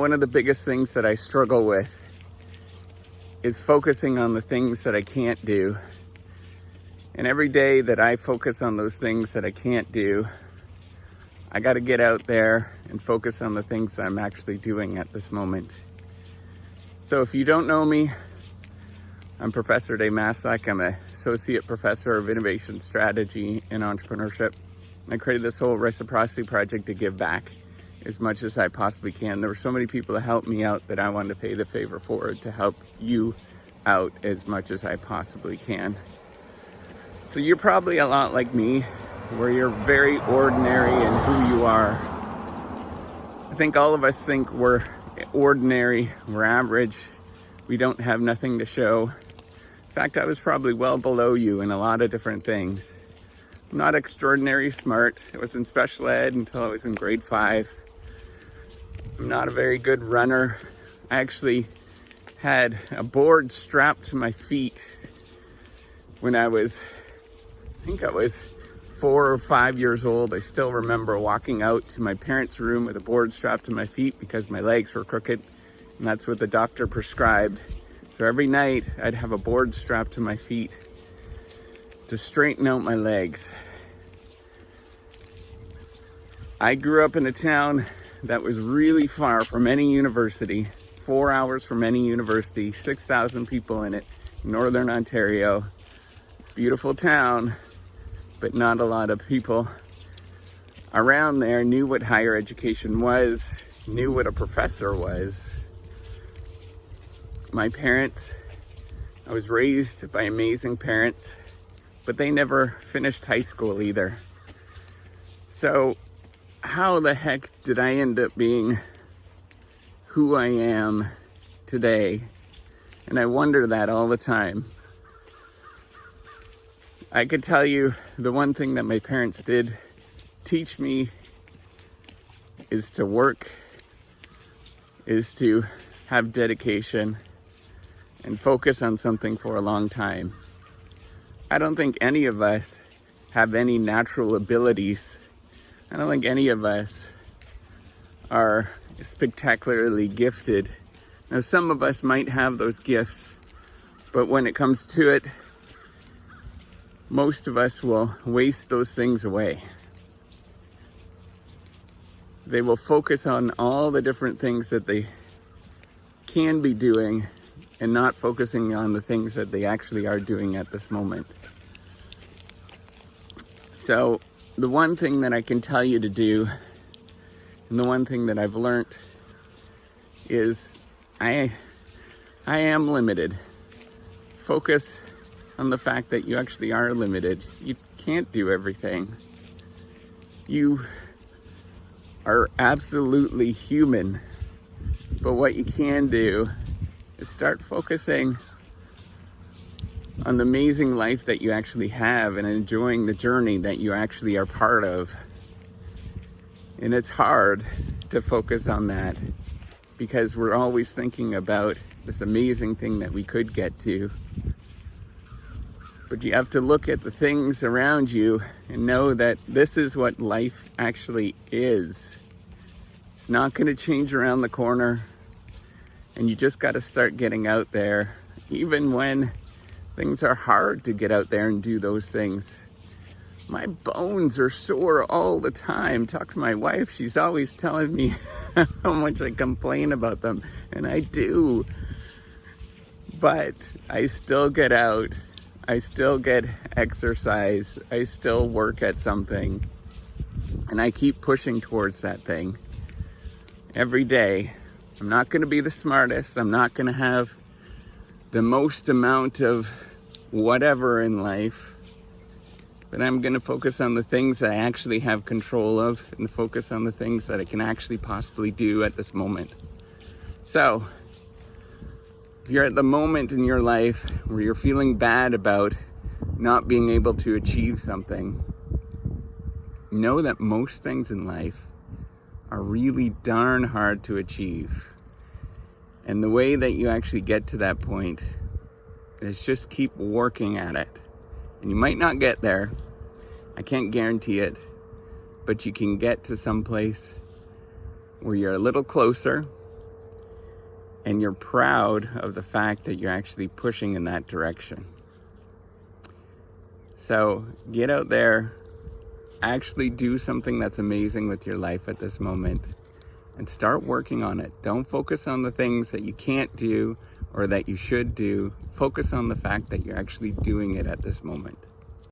One of the biggest things that I struggle with is focusing on the things that I can't do. And every day that I focus on those things that I can't do, I got to get out there and focus on the things that I'm actually doing at this moment. So if you don't know me, I'm Professor Dave Maslach. I'm an Associate Professor of Innovation Strategy and Entrepreneurship. And I created this whole Reciprocity Project to give back as much as I possibly can. There were so many people that helped me out that I wanted to pay the favor forward to help you out as much as I possibly can. So you're probably a lot like me, where you're very ordinary in who you are. I think all of us think we're ordinary, we're average, we don't have nothing to show. In fact, I was probably well below you in a lot of different things. I'm not extraordinary smart. I was in special ed until I was in grade 5. I'm not a very good runner. I actually had a board strapped to my feet when I think I was 4 or 5 years old. I still remember walking out to my parents' room with a board strapped to my feet because my legs were crooked, and that's what the doctor prescribed. So every night I'd have a board strapped to my feet to straighten out my legs. I grew up in a town that was really far from any university, 4 hours from any university, 6,000 people in it, Northern Ontario. Beautiful town, but not a lot of people around there knew what higher education was, knew what a professor was. My parents, I was raised by amazing parents, but they never finished high school either. So how the heck did I end up being who I am today? And I wonder that all the time. I could tell you the one thing that my parents did teach me is to work, is to have dedication and focus on something for a long time. I don't think any of us have any natural abilities. I don't think any of us are spectacularly gifted. Now, some of us might have those gifts, but when it comes to it, most of us will waste those things away. They will focus on all the different things that they can be doing and not focusing on the things that they actually are doing at this moment. So the one thing that I can tell you to do, and the one thing that I've learned, is I am limited. Focus on the fact that you actually are limited. You can't do everything. You are absolutely human. But what you can do is start focusing on the amazing life that you actually have and enjoying the journey that you actually are part of. And it's hard to focus on that because we're always thinking about this amazing thing that we could get to. But you have to look at the things around you and know that this is what life actually is. It's not going to change around the corner. And you just got to start getting out there, even when things are hard to get out there and do those things. My bones are sore all the time. Talk to my wife. She's always telling me how much I complain about them. And I do. But I still get out. I still get exercise. I still work at something. And I keep pushing towards that thing every day. I'm not going to be the smartest. I'm not going to have the most amount of whatever in life. But I'm going to focus on the things that I actually have control of and focus on the things that I can actually possibly do at this moment. So, if you're at the moment in your life where you're feeling bad about not being able to achieve something, know that most things in life are really darn hard to achieve. And the way that you actually get to that point is just keep working at it. And you might not get there. I can't guarantee it. But you can get to some place where you're a little closer and you're proud of the fact that you're actually pushing in that direction. So get out there, actually do something that's amazing with your life at this moment, and start working on it. Don't focus on the things that you can't do or that you should do. Focus on the fact that you're actually doing it at this moment.